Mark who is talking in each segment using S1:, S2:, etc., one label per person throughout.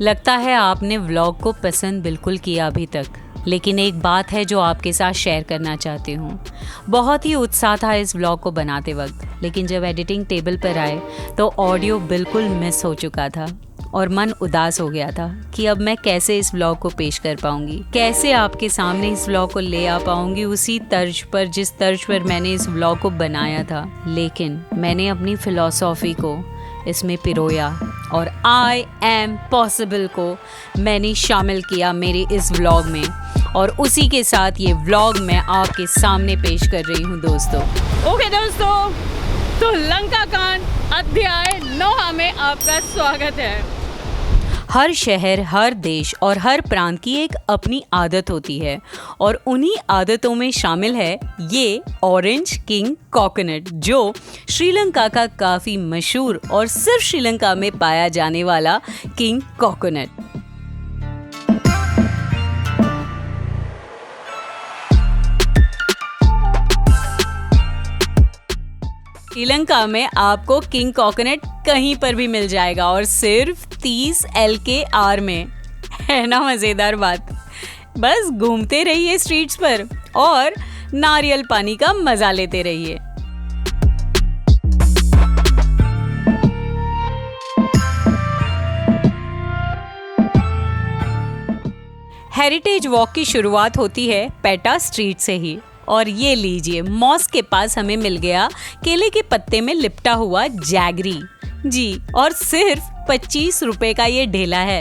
S1: लगता है आपने व्लॉग को पसंद बिल्कुल किया अभी तक, लेकिन एक बात है जो आपके साथ शेयर करना चाहती हूँ। बहुत ही उत्साह था इस व्लॉग को बनाते वक्त, लेकिन जब एडिटिंग टेबल पर आए तो ऑडियो बिल्कुल मिस हो चुका था और मन उदास हो गया था कि अब मैं कैसे इस व्लॉग को पेश कर पाऊंगी, कैसे आपके सामने इस व्लॉग को ले आ पाऊंगी उसी तर्ज पर जिस तर्ज पर मैंने इस व्लॉग को बनाया था। लेकिन मैंने अपनी फिलॉसफी को इसमें पिरोया और आई एम पॉसिबल को मैंने शामिल किया मेरे इस व्लॉग में, और उसी के साथ ये व्लॉग मैं आपके सामने पेश कर रही हूँ दोस्तों।
S2: ओके दोस्तों, तो लंका कांड अध्याय 9 में आपका स्वागत है।
S1: हर शहर, हर देश और हर प्रांत की एक अपनी आदत होती है और उन्हीं आदतों में शामिल है ये ऑरेंज किंग कोकोनट, जो श्रीलंका का काफ़ी मशहूर और सिर्फ श्रीलंका में पाया जाने वाला किंग कोकोनट। श्रीलंका में आपको किंग कोकोनट कहीं पर भी मिल जाएगा और सिर्फ 30 LKR में। है ना मज़ेदार बात। बस घूमते रहिए स्ट्रीट्स पर और नारियल पानी का मजा लेते रहिए। हेरिटेज वॉक की शुरुआत होती है पेटा स्ट्रीट से ही, और ये लीजिए मॉस्क के पास हमें मिल गया केले के पत्ते में लिपटा हुआ जैगरी जी, और सिर्फ 25 रुपए का ये ढेला है।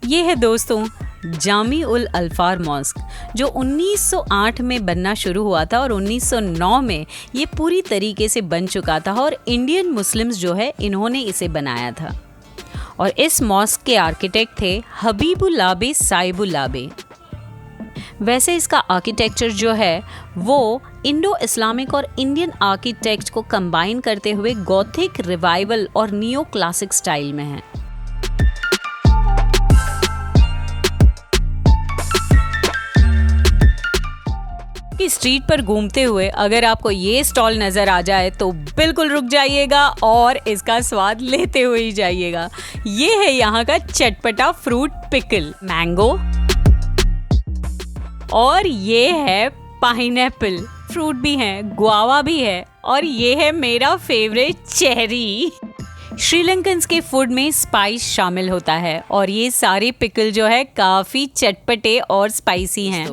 S1: ये है दोस्तों जामी उल अल्फार मॉस्क, जो 1908 में बनना शुरू हुआ था और 1909 में ये पूरी तरीके से बन चुका था, और इंडियन मुस्लिम्स जो है इन्होंने इसे बनाया था। और इस मॉस्क के आर्किटेक्ट थे हबीबुल्लाबे साहिबुल्लाबे। वैसे इसका आर्किटेक्चर जो है वो इंडो इस्लामिक और इंडियन आर्किटेक्ट को कंबाइन करते हुए गॉथिक, रिवाइवल और नियो क्लासिक स्टाइल में है। कि स्ट्रीट पर घूमते हुए अगर आपको ये स्टॉल नजर आ जाए तो बिल्कुल रुक जाइएगा और इसका स्वाद लेते हुए ही जाइएगा। ये है यहाँ का चटपटा फ्रूट पिकल मैंगो, और ये है पाइनएप्पल फ्रूट भी है, गुआवा भी है, और ये है मेरा फेवरेट चेरी। श्रीलंकन्स के फूड में स्पाइस शामिल होता है और ये सारे पिकल जो है काफी चटपटे और स्पाइसी हैं।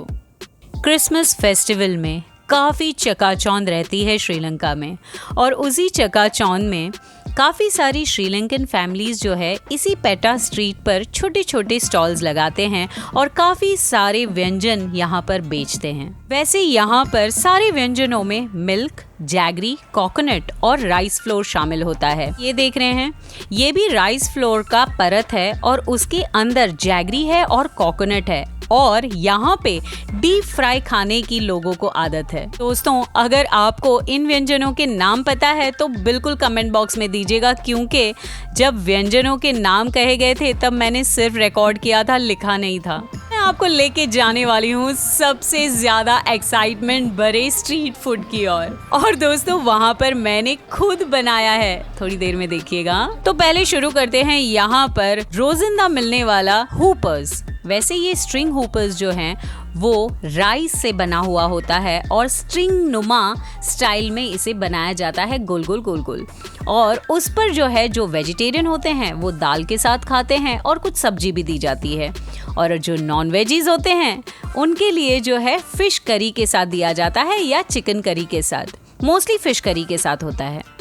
S1: क्रिसमस फेस्टिवल में काफ़ी चकाचौंध रहती है श्रीलंका में, और उसी चकाचौंध में काफ़ी सारी श्रीलंकन फैमिलीज़ जो है इसी पेटा स्ट्रीट पर छोटे छोटे स्टॉल्स लगाते हैं और काफ़ी सारे व्यंजन यहाँ पर बेचते हैं। वैसे यहाँ पर सारे व्यंजनों में मिल्क, जैगरी, कोकोनट और राइस फ्लोर शामिल होता है। ये देख रहे हैं, ये भी राइस फ्लोर का परत है और उसके अंदर जैगरी है और कोकोनट है, और यहाँ पे डीप फ्राई खाने की लोगों को आदत है। दोस्तों, अगर आपको इन व्यंजनों के नाम पता है तो बिल्कुल कमेंट बॉक्स में दीजिएगा, क्योंकि जब व्यंजनों के नाम कहे गए थे तब मैंने सिर्फ रिकॉर्ड किया था, लिखा नहीं था। मैं आपको लेके जाने वाली हूँ सबसे ज्यादा एक्साइटमेंट भरे स्ट्रीट फूड की ओर, और दोस्तों वहाँ पर मैंने खुद बनाया है, थोड़ी देर में देखिएगा। तो पहले शुरू करते हैं यहाँ पर रोजिंदा मिलने वाला हुपर्स। वैसे ये स्ट्रिंग हुपर्स जो हैं वो राइस से बना हुआ होता है और स्ट्रिंग नुमा स्टाइल में इसे बनाया जाता है, गोल गोल गोल गोल, और उस पर जो है जो वेजिटेरियन होते हैं वो दाल के साथ खाते हैं और कुछ सब्जी भी दी जाती है, और जो नॉन वेजीज होते हैं उनके लिए जो है फिश करी के साथ दिया जाता है या चिकन करी के साथ, मोस्टली फिश करी के साथ होता है।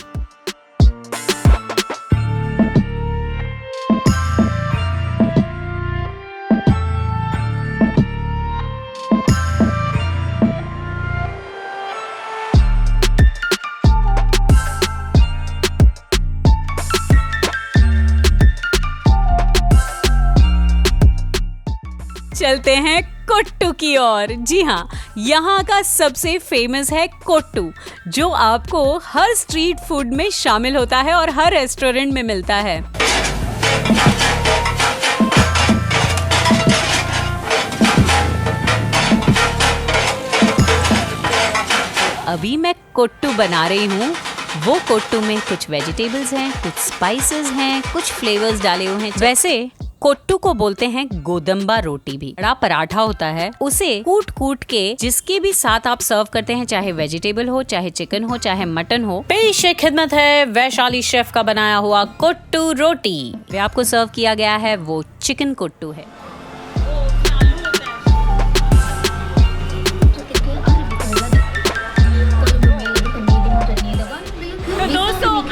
S1: चलते हैं कोट्टू की ओर। जी हाँ, यहाँ का सबसे फेमस है कोट्टू, जो आपको हर स्ट्रीट फूड में शामिल होता है और हर रेस्टोरेंट में मिलता है। अभी मैं कोट्टू बना रही हूँ वो कोट्टू में कुछ वेजिटेबल्स हैं, कुछ स्पाइसेस हैं, कुछ फ्लेवर्स डाले हुए हैं। वैसे कोट्टू को बोलते हैं गोदम्बा रोटी भी। बड़ा पराठा होता है, उसे कूट कूट के जिसके भी साथ आप सर्व करते हैं, चाहे वेजिटेबल हो, चाहे चिकन हो, चाहे मटन हो। पेश खिदमत है वैशाली शेफ का बनाया हुआ कोट्टू रोटी। वे आपको सर्व किया गया है वो चिकन कोट्टू है।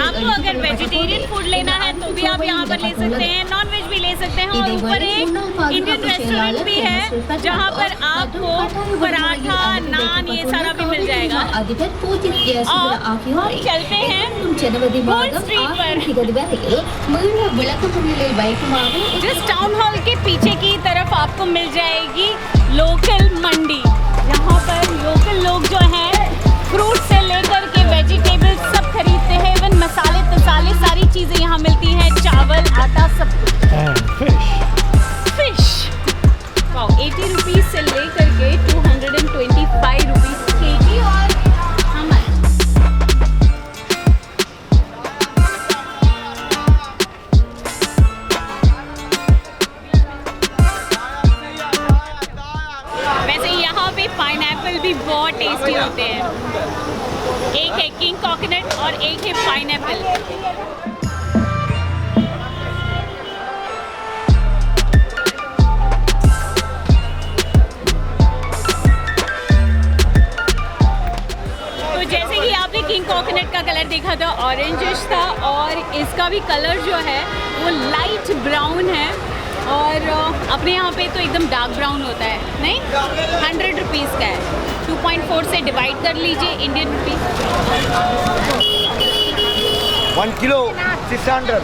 S2: आपको अगर वेजिटेरियन फूड लेना है तो भी आप यहाँ पर ले सकते हैं, नॉन वेज भी ले सकते हैं। और ऊपर एक इंडियन रेस्टोरेंट भी है जहाँ पर आपको पराठा, नान, ये सारा भी मिल जाएगा। और हम चलते हैं गोल्ड स्ट्रीट पर। जिस टाउन हॉल के पीछे की तरफ आपको मिल जाएगी लोकल मंडी। यहाँ पर लोकल लोग जो हैं फ्रूट से लेकर के वेजिटेबल सब खरीदते हैं। इवन मसाले तसाले सारी चीजें यहाँ मिलती हैं, चावल, आटा, सब कुछ। फिश 80 रुपीज से लेकर के 225 रुपीज केजी। और वैसे यहाँ पे पाइनएप्पल भी बहुत टेस्टी होते हैं। एक है किंग कोकोनट और एक है पाइनएप्पल। तो जैसे कि आपने किंग कोकोनट का कलर देखा था, ऑरेंजिश था, और इसका भी कलर जो है वो लाइट ब्राउन है। और अपने यहाँ पे तो एकदम डार्क ब्राउन होता है। नहीं, 100 रुपीज़ का है। 2.4 से डिवाइड कर लीजिए Indian rupees.
S3: 1 kilo 600।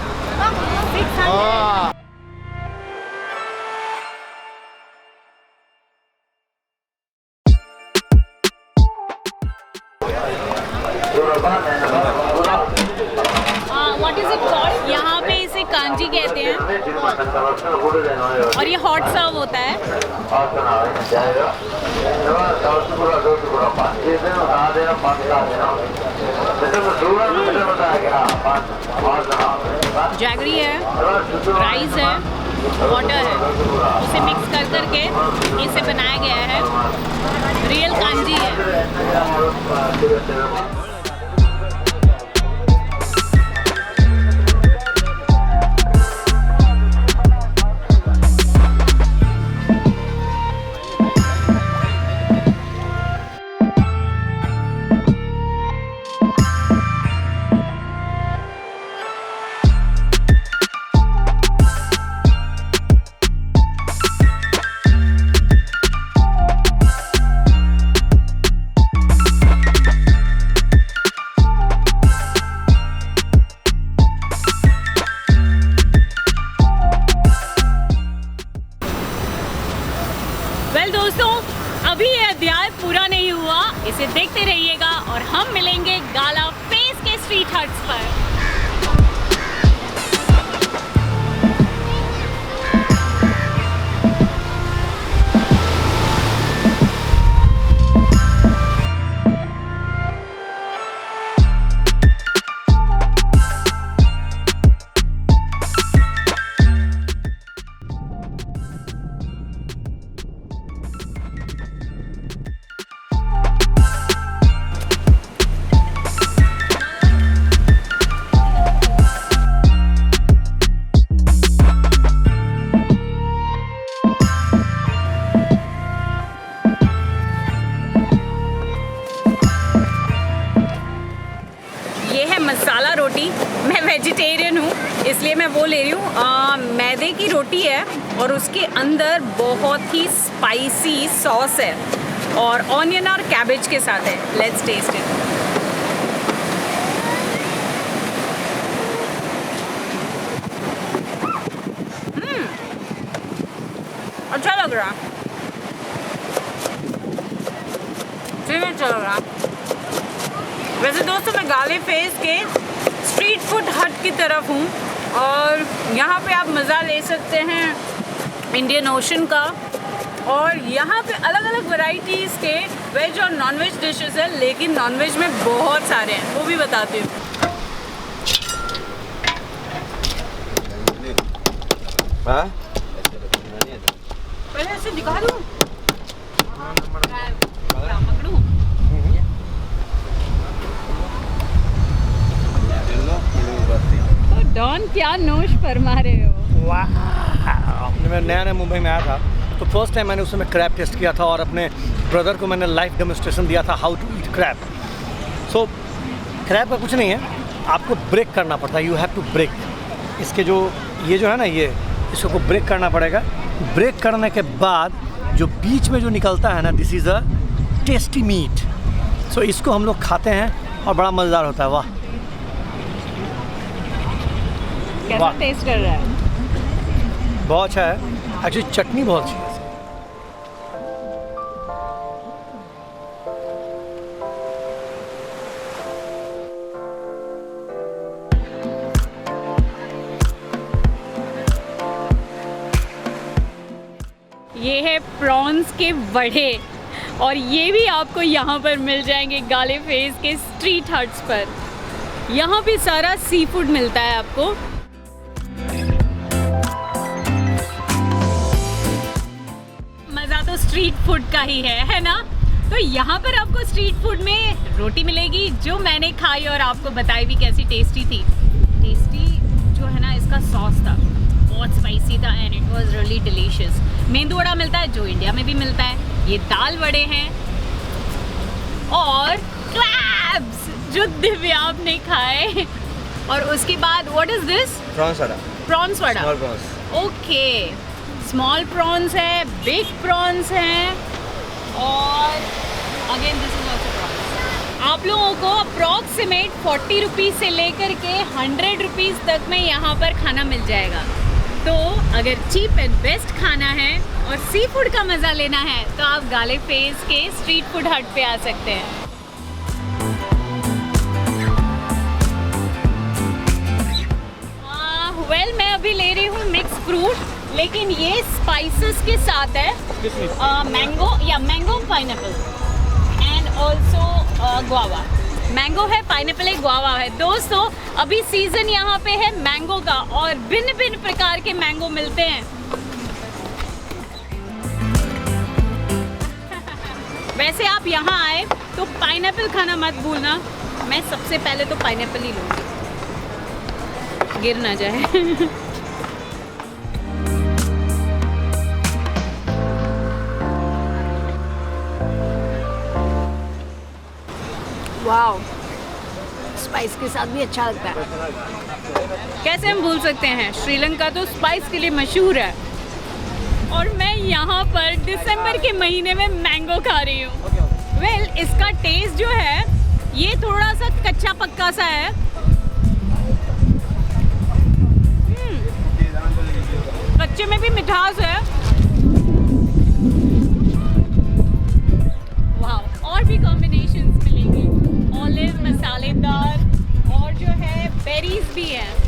S2: What is it called? यहाँ पे इसे कांजी कहते हैं और ये हॉट सर्व होता है। जैगरी है, राइस है, वाटर है, उसे मिक्स कर करके इसे बनाया गया है। रियल कांजी है। दोस्तों, अभी ये अध्याय पूरा नहीं हुआ, इसे देखते रहिएगा और हम मिलेंगे गाला फेस के स्ट्रीट हट्स पर। मसाला रोटी, मैं वेजिटेरियन हूँ इसलिए मैं वो ले रही हूँ। मैदे की रोटी है और उसके अंदर बहुत ही स्पाइसी सॉस है और ऑनियन और कैबेज के साथ है। Let's test it. अच्छा लग रहा, अच्छा लग रहा। वैसे दोस्तों मैं गाले फेस के स्ट्रीट फूड हट की तरफ हूँ और यहाँ पे आप मज़ा ले सकते हैं इंडियन ओशन का। और यहाँ पे अलग अलग वैरायटीज़ के
S1: वेज और नॉनवेज डिशेस है, लेकिन नॉनवेज में बहुत सारे हैं, वो भी बताती हूँ। पहले ऐसे दिखा दूँ। पकड़ूँ? तो डॉन क्या नोश फरमा रहे हो?
S3: वाह, मैं नया मुंबई में आया था तो फर्स्ट टाइम मैंने उसमें क्रैब टेस्ट किया था और अपने ब्रदर को मैंने लाइव डेमोन्स्ट्रेशन दिया था how to eat crab. So crab का कुछ नहीं है, आपको ब्रेक करना पड़ता है, यू हैव टू ब्रेक। इसके जो ये जो है ना, ये इसको ब्रेक करना पड़ेगा। ब्रेक करने के बाद जो बीच में जो निकलता है ना, this is a tasty meat. So इसको हम लोग खाते हैं और बड़ा मज़ेदार होता है। वाह,
S1: कैसा टेस्ट कर रहा है?
S3: बहुत अच्छा है। एक्चुअली चटनी बहुत अच्छी है।
S2: ये है प्रॉन्स के वड़े और ये भी आपको यहाँ पर मिल जाएंगे गाले फेस के स्ट्रीट हट्स पर। यहाँ भी सारा सी फूड मिलता है आपको। मज़ा तो स्ट्रीट फूड का ही है ना? तो यहाँ पर आपको स्ट्रीट फूड में रोटी मिलेगी जो मैंने खाई और आपको बताई भी कैसी टेस्टी थी। टेस्टी जो है ना, इसका सॉस था बहुत स्पाइसी था and it was really delicious. मेंदू वड़ा मिलता है जो इंडिया में भी मिलता है। ये दाल वड़े हैं और क्रैब्स जो दिव्या आपने खाए। और उसके बाद what is this?
S3: Prawns vada.
S2: Prawns vada,
S3: small prawns.
S2: Okay. Small prawns है, बिग प्रॉन्स हैं और again this is also prawns. आप लोगों को अप्रॉक्सीमेट 40 रुपीज़ से लेकर के 100 रुपीज़ तक में यहाँ पर खाना मिल जाएगा। तो अगर चीप एंड बेस्ट खाना है और सी फूड का मज़ा लेना है तो आप गाले फेस के स्ट्रीट फूड हट पे आ सकते हैं। वेल मैं अभी ले रही हूँ मिक्स फ्रूट, लेकिन ये स्पाइसेस के साथ है। मैंगो या mango pineapple and also guava. Mango है, पाइनएप्पल है, गुआवा है। दोस्तों अभी सीजन यहाँ पे है मैंगो का और भिन्न भिन्न प्रकार के मैंगो मिलते हैं। वैसे आप यहाँ आए तो पाइनएप्पल खाना मत भूलना। मैं सबसे पहले तो पाइनएप्पल ही लूँगी, गिर ना जाए। वाओ, स्पाइस के साथ भी अच्छा लगता है। कैसे हम भूल सकते हैं, श्रीलंका तो स्पाइस के लिए मशहूर है। और मैं यहाँ पर दिसंबर के महीने में मैंगो खा रही हूँ। वेल इसका टेस्ट जो है ये थोड़ा सा कच्चा पक्का सा है। कच्चे में भी मिठास है। वाह, और भी कॉम्बिनेशंस मिलेंगे, ऑलिव, मसालेदार और जो है बेरीज भी है।